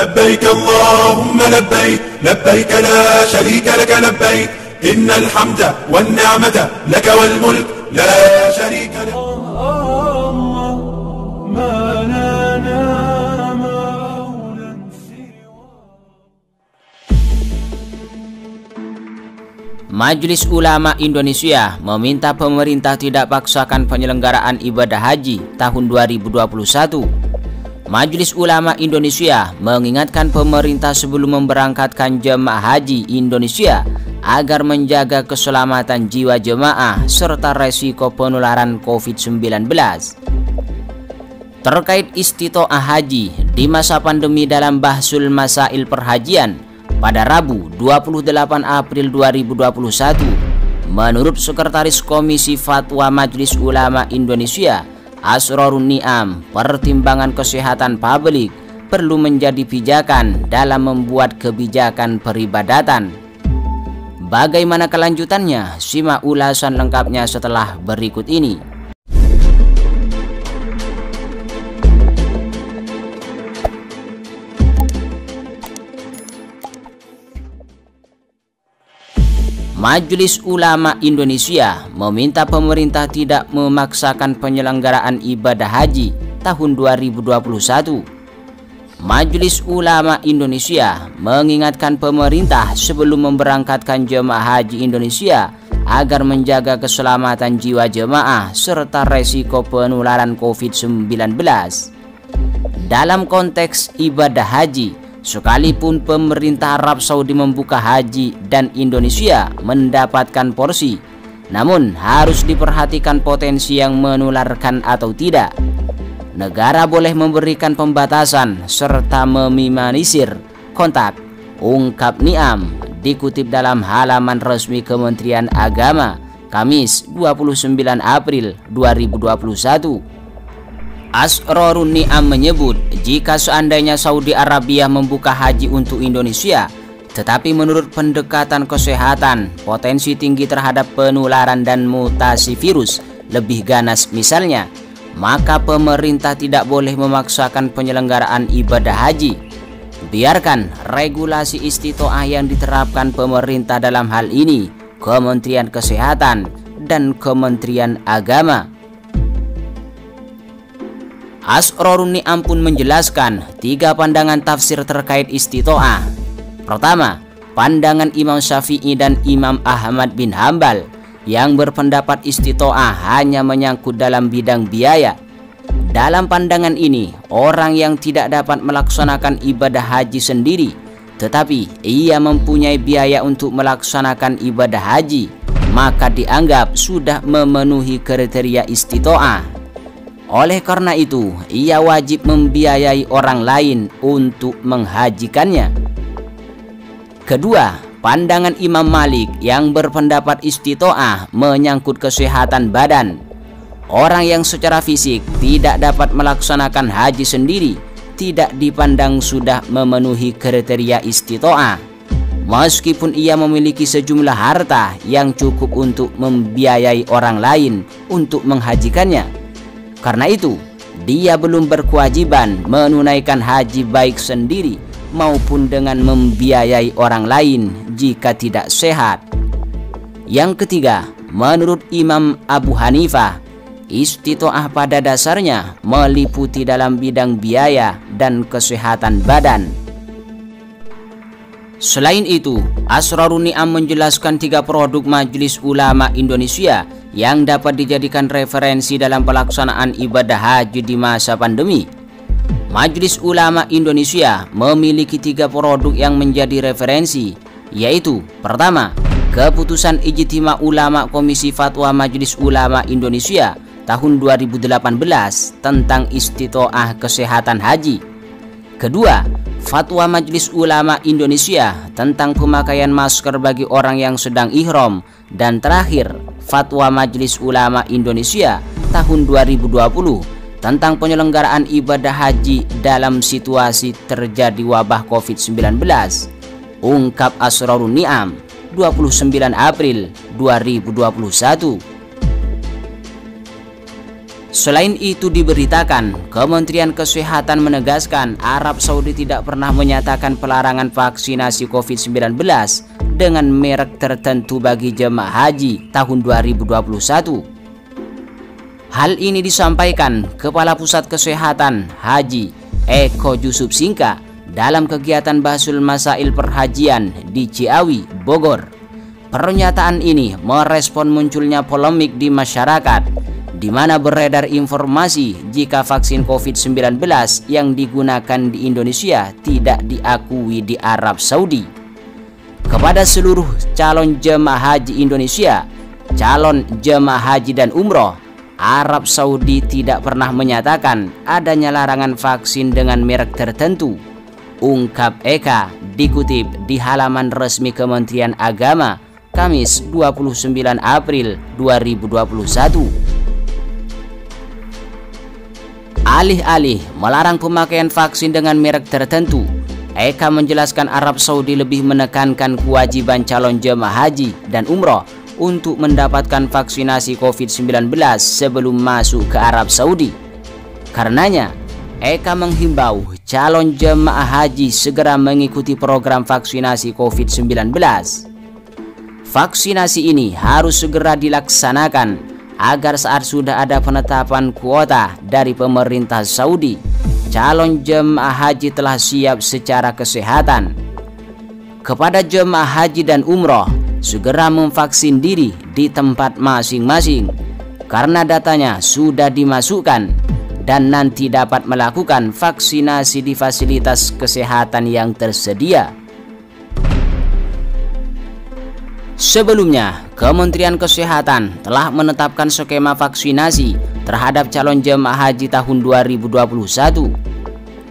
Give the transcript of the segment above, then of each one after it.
لبيك اللهم لبيك لبيك لا شريك لك لبيك إن الحمد والنعمة لك والملك لا شريك لك. ما لنا مولى سوى. Majelis Ulama Indonesia meminta pemerintah tidak paksakan penyelenggaraan ibadah haji tahun 2021. Majelis Ulama Indonesia mengingatkan pemerintah sebelum memberangkatkan jemaah haji Indonesia agar menjaga keselamatan jiwa jemaah serta resiko penularan COVID-19. Terkait istitoah haji di masa pandemi dalam Bahsul Masail Perhajian pada Rabu 28 April 2021, menurut Sekretaris Komisi Fatwa Majelis Ulama Indonesia Asrorun Ni'am, pertimbangan kesehatan publik perlu menjadi pijakan dalam membuat kebijakan peribadatan. Bagaimana kelanjutannya? Simak ulasan lengkapnya setelah berikut ini. Majelis Ulama Indonesia meminta pemerintah tidak memaksakan penyelenggaraan ibadah haji tahun 2021. Majelis Ulama Indonesia mengingatkan pemerintah sebelum memberangkatkan jemaah haji Indonesia agar menjaga keselamatan jiwa jemaah serta resiko penularan COVID-19. Dalam konteks ibadah haji, sekalipun pemerintah Arab Saudi membuka haji dan Indonesia mendapatkan porsi, namun harus diperhatikan potensi yang menularkan atau tidak. Negara boleh memberikan pembatasan serta meminimalisir kontak, ungkap Ni'am, dikutip dalam halaman resmi Kementerian Agama Kamis 29 April 2021. Asrorun Ni'am menyebut jika seandainya Saudi Arabia membuka haji untuk Indonesia, tetapi menurut pendekatan kesehatan potensi tinggi terhadap penularan dan mutasi virus lebih ganas misalnya, maka pemerintah tidak boleh memaksakan penyelenggaraan ibadah haji. Biarkan regulasi istitoah yang diterapkan pemerintah dalam hal ini Kementerian Kesehatan dan Kementerian Agama. Asrorun Ni'am pun menjelaskan 3 pandangan tafsir terkait istitoah. Pertama, pandangan Imam Syafi'i dan Imam Ahmad bin Hambal yang berpendapat istitoah hanya menyangkut dalam bidang biaya. Dalam pandangan ini, orang yang tidak dapat melaksanakan ibadah haji sendiri, tetapi ia mempunyai biaya untuk melaksanakan ibadah haji, maka dianggap sudah memenuhi kriteria istitoah. Oleh karena itu, ia wajib membiayai orang lain untuk menghajikannya. Kedua, pandangan Imam Malik yang berpendapat istitoah menyangkut kesehatan badan. Orang yang secara fisik tidak dapat melaksanakan haji sendiri tidak dipandang sudah memenuhi kriteria istitoah, meskipun ia memiliki sejumlah harta yang cukup untuk membiayai orang lain untuk menghajikannya. Karena itu, dia belum berkewajiban menunaikan haji baik sendiri maupun dengan membiayai orang lain jika tidak sehat. Yang ketiga, menurut Imam Abu Hanifah, istitoah pada dasarnya meliputi dalam bidang biaya dan kesehatan badan. Selain itu, Asrorun Ni'am menjelaskan 3 produk Majelis Ulama Indonesia yang dapat dijadikan referensi dalam pelaksanaan ibadah haji di masa pandemi. Majelis Ulama Indonesia memiliki 3 produk yang menjadi referensi, yaitu pertama, Keputusan Ijtima Ulama Komisi Fatwa Majelis Ulama Indonesia tahun 2018 tentang istitoah kesehatan haji. Kedua, Fatwa Majelis Ulama Indonesia tentang pemakaian masker bagi orang yang sedang ihram. Dan terakhir, Fatwa Majelis Ulama Indonesia tahun 2020 tentang penyelenggaraan ibadah haji dalam situasi terjadi wabah COVID-19, ungkap Asrorun Ni'am 29 April 2021. Selain itu diberitakan, Kementerian Kesehatan menegaskan Arab Saudi tidak pernah menyatakan pelarangan vaksinasi COVID-19 dengan merek tertentu bagi jemaah haji tahun 2021. Hal ini disampaikan Kepala Pusat Kesehatan Haji Eko Yusuf Singka dalam kegiatan Bahasul Masail Perhajian di Ciawi, Bogor. Pernyataan ini merespon munculnya polemik di masyarakat di mana beredar informasi jika vaksin COVID-19 yang digunakan di Indonesia tidak diakui di Arab Saudi. Kepada seluruh calon jemaah haji Indonesia, calon jemaah haji dan umroh, Arab Saudi tidak pernah menyatakan adanya larangan vaksin dengan merek tertentu, ungkap Eka dikutip di halaman resmi Kementerian Agama Kamis 29 April 2021. Alih-alih melarang pemakaian vaksin dengan merek tertentu, Eka menjelaskan Arab Saudi lebih menekankan kewajiban calon jemaah haji dan umroh untuk mendapatkan vaksinasi COVID-19 sebelum masuk ke Arab Saudi. Karenanya, Eka menghimbau calon jemaah haji segera mengikuti program vaksinasi COVID-19. Vaksinasi ini harus segera dilaksanakan agar saat sudah ada penetapan kuota dari pemerintah Saudi, calon jemaah haji telah siap secara kesehatan. Kepada jemaah haji dan umroh, segera memvaksin diri di tempat masing-masing karena datanya sudah dimasukkan dan nanti dapat melakukan vaksinasi di fasilitas kesehatan yang tersedia. Sebelumnya, Kementerian Kesehatan telah menetapkan skema vaksinasi terhadap calon jemaah haji tahun 2021.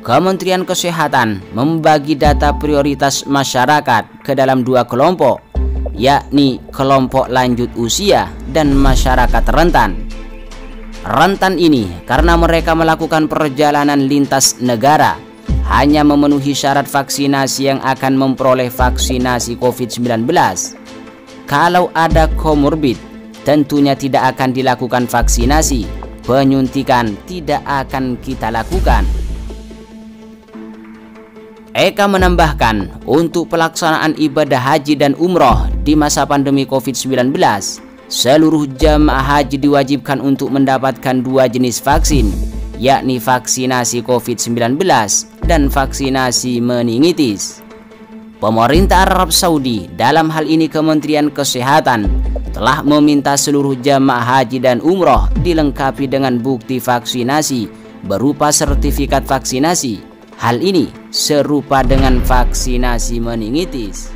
Kementerian Kesehatan membagi data prioritas masyarakat ke dalam dua kelompok, yakni kelompok lanjut usia dan masyarakat rentan. Rentan ini karena mereka melakukan perjalanan lintas negara, hanya memenuhi syarat vaksinasi yang akan memperoleh vaksinasi COVID-19. Kalau ada komorbid, tentunya tidak akan dilakukan vaksinasi. Penyuntikan tidak akan kita lakukan. Eka menambahkan, untuk pelaksanaan ibadah haji dan umroh di masa pandemi COVID-19, seluruh jemaah haji diwajibkan untuk mendapatkan dua jenis vaksin, yakni vaksinasi COVID-19 dan vaksinasi meningitis. Pemerintah Arab Saudi, dalam hal ini Kementerian Kesehatan, telah meminta seluruh jemaah haji dan umroh dilengkapi dengan bukti vaksinasi berupa sertifikat vaksinasi. Hal ini serupa dengan vaksinasi meningitis.